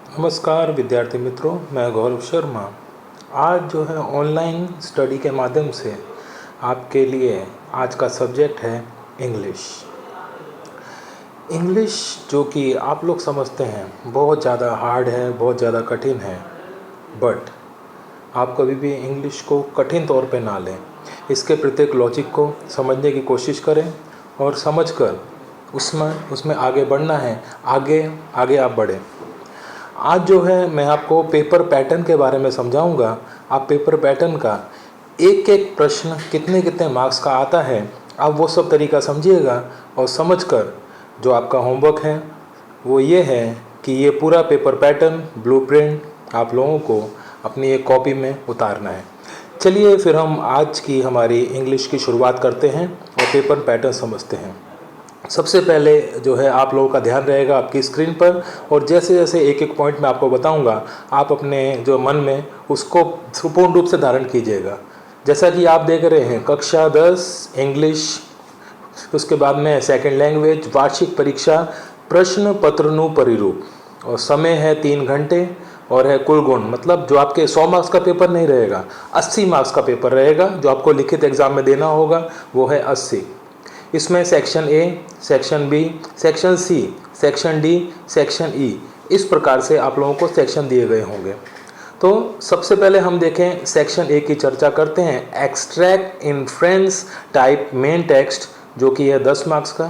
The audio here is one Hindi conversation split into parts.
नमस्कार विद्यार्थी मित्रों, मैं गौरव शर्मा। आज जो है ऑनलाइन स्टडी के माध्यम से आपके लिए आज का सब्जेक्ट है इंग्लिश। इंग्लिश जो कि आप लोग समझते हैं बहुत ज़्यादा हार्ड है, बहुत ज़्यादा कठिन है, बट आप कभी भी इंग्लिश को कठिन तौर पे ना लें। इसके प्रत्येक लॉजिक को समझने की कोशिश करें और समझकर उसमें आगे बढ़ना है। आगे आगे आप बढ़ें। आज जो है मैं आपको पेपर पैटर्न के बारे में समझाऊंगा। आप पेपर पैटर्न का एक एक प्रश्न कितने कितने मार्क्स का आता है, आप वो सब तरीका समझिएगा और समझकर जो आपका होमवर्क है वो ये है कि ये पूरा पेपर पैटर्न ब्लूप्रिंट आप लोगों को अपनी एक कॉपी में उतारना है। चलिए फिर हम आज की हमारी इंग्लिश की शुरुआत करते हैं और पेपर पैटर्न समझते हैं। सबसे पहले जो है आप लोगों का ध्यान रहेगा आपकी स्क्रीन पर, और जैसे जैसे एक एक पॉइंट मैं आपको बताऊंगा आप अपने जो मन में उसको पूर्ण रूप से धारण कीजिएगा। जैसा कि आप देख रहे हैं कक्षा 10 इंग्लिश, उसके बाद में सेकंड लैंग्वेज, वार्षिक परीक्षा, प्रश्न पत्रनु परिरूप, और समय है 3 घंटे और है कुल गुण। मतलब जो आपके 100 मार्क्स का पेपर नहीं रहेगा, 80 मार्क्स का पेपर रहेगा। जो आपको लिखित एग्जाम में देना होगा वो है 80। इसमें section A, section B, section C, section D, section E, इस प्रकार से आप लोगों को सेक्शन दिए गए होंगे। तो सबसे पहले हम देखें सेक्शन ए की चर्चा करते हैं। Extract inference type main text, जो कि है 10 मार्क्स का।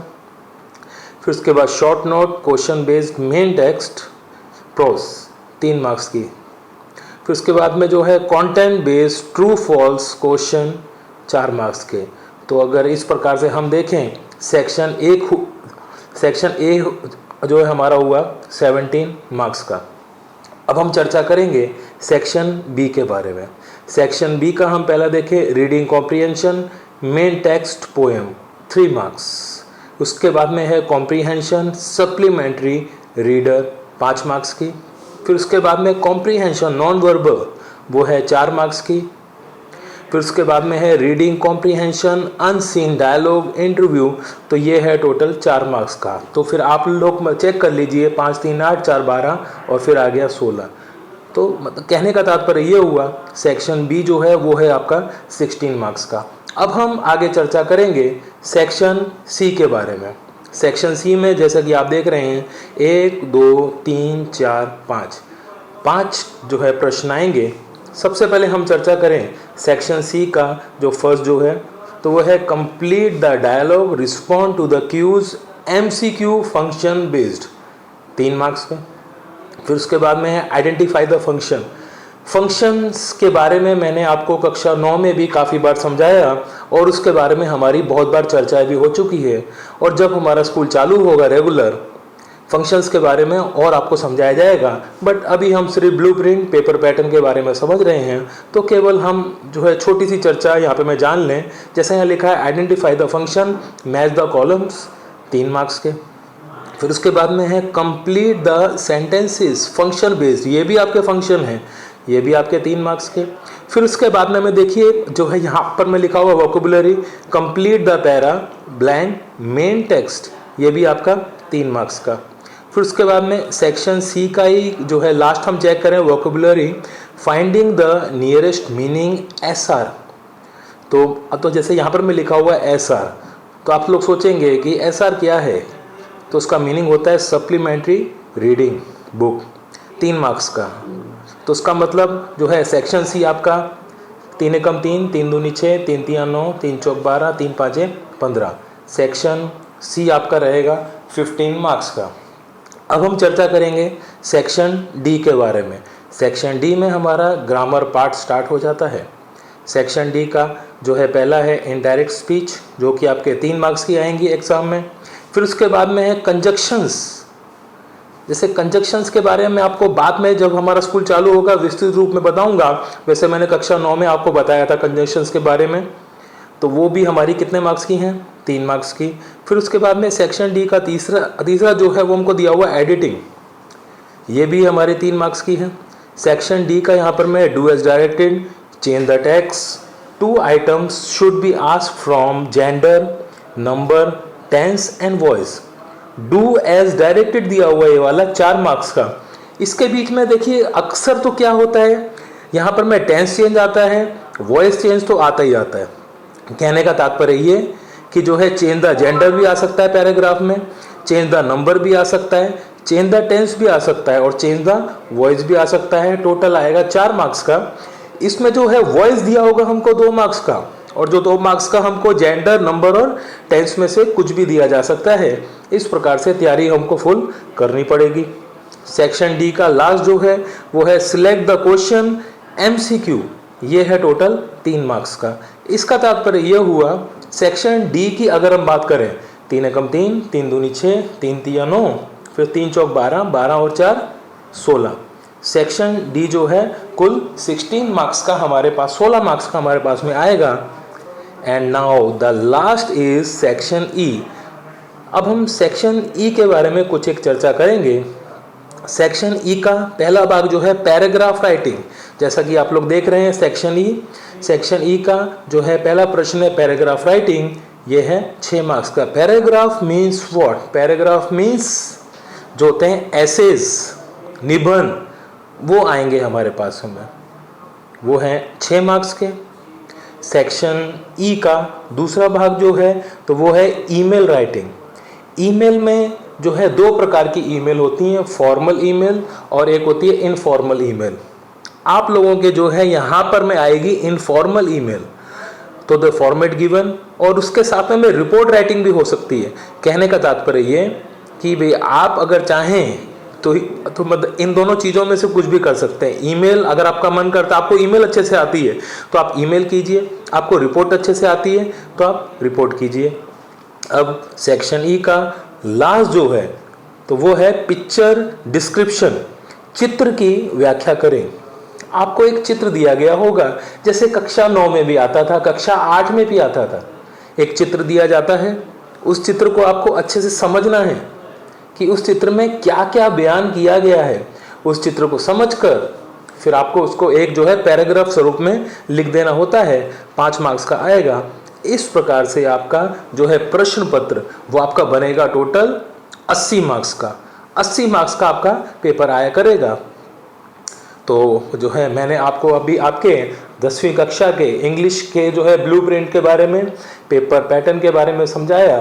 फिर उसके बाद short note question based main text prose 3 marks की। फिर उसके बाद में जो है content based true false question 4 marks के। तो अगर इस प्रकार से हम देखें सेक्शन ए जो है हमारा हुआ 17 मार्क्स का। अब हम चर्चा करेंगे सेक्शन बी के बारे में। सेक्शन बी का हम पहला देखें reading comprehension main text poem 3 marks. उसके बाद में है कॉम्प्रिहेंशन सप्लीमेंट्री रीडर 5 मार्क्स की। फिर उसके बाद में कॉम्प्रिहेंशन नॉन वर्बल, वो है 4 मार्क्स की। फिर उसके बाद में है reading comprehension unseen dialogue interview, तो ये है टोटल 4 मार्क्स का। तो फिर आप लोग चेक कर लीजिए 5 3 8 4 12 और फिर आ गया 16। तो मतलब कहने का तात्पर्य ये हुआ सेक्शन बी जो है वो है आपका 16 मार्क्स का। अब हम आगे चर्चा करेंगे सेक्शन सी के बारे में। सेक्शन सी में जैसा कि आप देख रहे हैं 1 2 3 4 5 जो है प्रश्न आएंगे। सबसे पहले हम चर्चा करें सेक्शन सी का। जो फर्स्ट जो है तो वो है complete the dialogue respond to the cues MCQ function based 3 marks का। फिर उसके बाद में है आइडेंटिफाई द फंक्शन। फंक्शंस के बारे में मैंने आपको कक्षा 9 में भी काफ़ी बार समझाया और उसके बारे में हमारी बहुत बार चर्चाएं भी हो चुकी है। और जब हमारा स्कूल चालू होगा रेगुलर, फंक्शंस के बारे में और आपको समझाया जाएगा। बट अभी हम सिर्फ ब्लूप्रिंट पेपर पैटर्न के बारे में समझ रहे हैं, तो केवल हम जो है छोटी सी चर्चा यहाँ पे मैं जान लें। जैसे यहाँ लिखा है identify the function match the columns 3 marks के। फिर उसके बाद में है complete the sentences function based, ये भी आपके फंक्शन है, ये भी आपके 3 मार्क्स के। फिर उसके बाद में देखिए जो है यहाँ पर मैं लिखा हुआ vocabulary complete the para blank main text, ये भी आपका 3 मार्क्स का। फिर उसके बाद में सेक्शन सी का ही जो है लास्ट हम चेक करें vocabulary finding the nearest meaning SR. तो जैसे यहाँ पर मैं लिखा हुआ है एसआर, तो आप लोग सोचेंगे कि एसआर क्या है, तो उसका मीनिंग होता है सप्लीमेंट्री रीडिंग बुक 3 मार्क्स का। तो उसका मतलब जो है सेक्शन सी आपका 3 एकम 3, 3 दूनी 6, 3 तिया 9, 3 चौक 12, 3 पाँचे 15। सेक्शन सी आपका रहेगा 15 मार्क्स का। अब हम चर्चा करेंगे सेक्शन डी के बारे में। सेक्शन डी में हमारा ग्रामर पार्ट स्टार्ट हो जाता है। सेक्शन डी का जो है पहला है इनडायरेक्ट स्पीच, जो कि आपके 3 मार्क्स की आएंगी एग्जाम में। फिर उसके बाद में है कंजक्शंस। जैसे कंजक्शंस के बारे में आपको बाद में जब हमारा स्कूल चालू होगा विस्तृत रूप में बताऊंगा। वैसे मैंने कक्षा 9 में आपको बताया था कंजक्शंस के बारे में, तो वो भी हमारी कितने मार्क्स की हैं, 3 मार्क्स की। फिर उसके बाद में सेक्शन डी का तीसरा जो है वो हमको दिया हुआ एडिटिंग, ये भी हमारे 3 मार्क्स की है। सेक्शन डी का यहाँ पर मैं do as directed, change the text, 2 items should be asked from gender, number, tense and voice. Do as directed दिया हुआ ये वाला 4 मार्क्स का। इसके बीच में देखिए अक्सर तो क्या होता है, यहाँ पर में टेंस चेंज आता है, वॉइस चेंज तो आता ही आता है। कहने का तात्पर्य ये कि जो है चेंज द जेंडर भी आ सकता है पैराग्राफ में, चेंज द नंबर भी आ सकता है, चेंज द टेंस भी आ सकता है और चेंज द वॉइस भी आ सकता है। टोटल आएगा 4 मार्क्स का। इसमें जो है वॉइस दिया होगा हमको 2 मार्क्स का, और जो 2 मार्क्स का हमको जेंडर, नंबर और टेंस में से कुछ भी दिया जा सकता है। इस प्रकार से तैयारी हमको फुल करनी पड़ेगी। सेक्शन डी का लास्ट जो है वो है सिलेक्ट द क्वेश्चन MCQ, ये है टोटल 3 मार्क्स का। इसका तात्पर्य यह हुआ सेक्शन डी की अगर हम बात करें, 3 एकम 3, 3 दूनी 6, 3 तिया 9, फिर 3 चौक 12, 12 और 4 16। सेक्शन डी जो है कुल 16 मार्क्स का हमारे पास, 16 मार्क्स का हमारे पास में आएगा। And now the last is section E. अब हम सेक्शन ई के बारे में कुछ एक चर्चा करेंगे। सेक्शन ई का पहला भाग जो है पैराग्राफ राइटिंग, जैसा कि आप लोग देख रहे हैं सेक्शन ई का जो है पहला प्रश्न है पैराग्राफ राइटिंग। ये है 6 मार्क्स का। Paragraph means what? Paragraph means जो होते हैं एसेज, निबंध, वो आएंगे हमारे पास में, वो हैं 6 मार्क्स के। सेक्शन ई का दूसरा भाग जो है तो वो है ईमेल राइटिंग। ईमेल में जो है 2 प्रकार की ईमेल होती हैं, फॉर्मल ईमेल और एक होती है इनफॉर्मल ईमेल। आप लोगों के जो है यहाँ पर में आएगी इनफॉर्मल ईमेल, तो द फॉर्मेट गिवन, और उसके साथ में रिपोर्ट राइटिंग भी हो सकती है। कहने का तात्पर्य ये कि भाई आप अगर चाहें तो मतलब इन दोनों चीज़ों में से कुछ भी कर सकते हैं। ईमेल अगर आपका मन करता है, आपको ईमेल अच्छे से आती है तो आप ईमेल कीजिए, आपको रिपोर्ट अच्छे से आती है तो आप रिपोर्ट कीजिए। अब सेक्शन ई का लास्ट जो है तो वो है पिक्चर डिस्क्रिप्शन, चित्र की व्याख्या करें। आपको एक चित्र दिया गया होगा, जैसे कक्षा 9 में भी आता था, कक्षा 8 में भी आता था। एक चित्र दिया जाता है, उस चित्र को आपको अच्छे से समझना है कि उस चित्र में क्या क्या बयान किया गया है। उस चित्र को समझकर फिर आपको उसको एक जो है पैराग्राफ स्वरूप में लिख देना होता है, 5 मार्क्स का आएगा। इस प्रकार से आपका जो है प्रश्न पत्र वो आपका बनेगा टोटल 80 मार्क्स का। 80 मार्क्स का आपका पेपर आया करेगा। तो जो है मैंने आपको अभी आपके 10वीं कक्षा के इंग्लिश के जो है ब्लूप्रिंट के बारे में, पेपर पैटर्न के बारे में समझाया।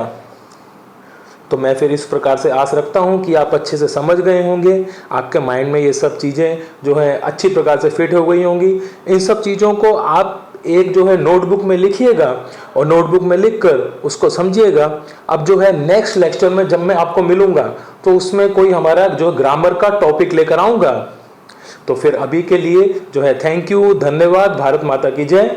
तो मैं फिर इस प्रकार से आस रखता हूँ कि आप अच्छे से समझ गए होंगे, आपके माइंड में ये सब चीज़ें जो है अच्छी प्रकार से फिट हो गई होंगी। इन सब चीज़ों को आप एक जो है नोटबुक में लिखिएगा और नोटबुक में लिखकर उसको समझिएगा। अब जो है नेक्स्ट लेक्चर में जब मैं आपको मिलूंगा तो उसमें कोई हमारा जो ग्रामर का टॉपिक लेकर आऊँगा। तो फिर अभी के लिए जो है थैंक यू, धन्यवाद, भारत माता की जय।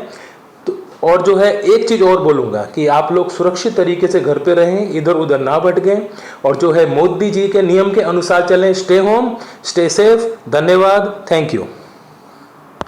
और जो है एक चीज़ और बोलूँगा कि आप लोग सुरक्षित तरीके से घर पे रहें, इधर उधर ना भटकें, और जो है मोदी जी के नियम के अनुसार चलें। Stay home, stay safe. धन्यवाद, थैंक यू।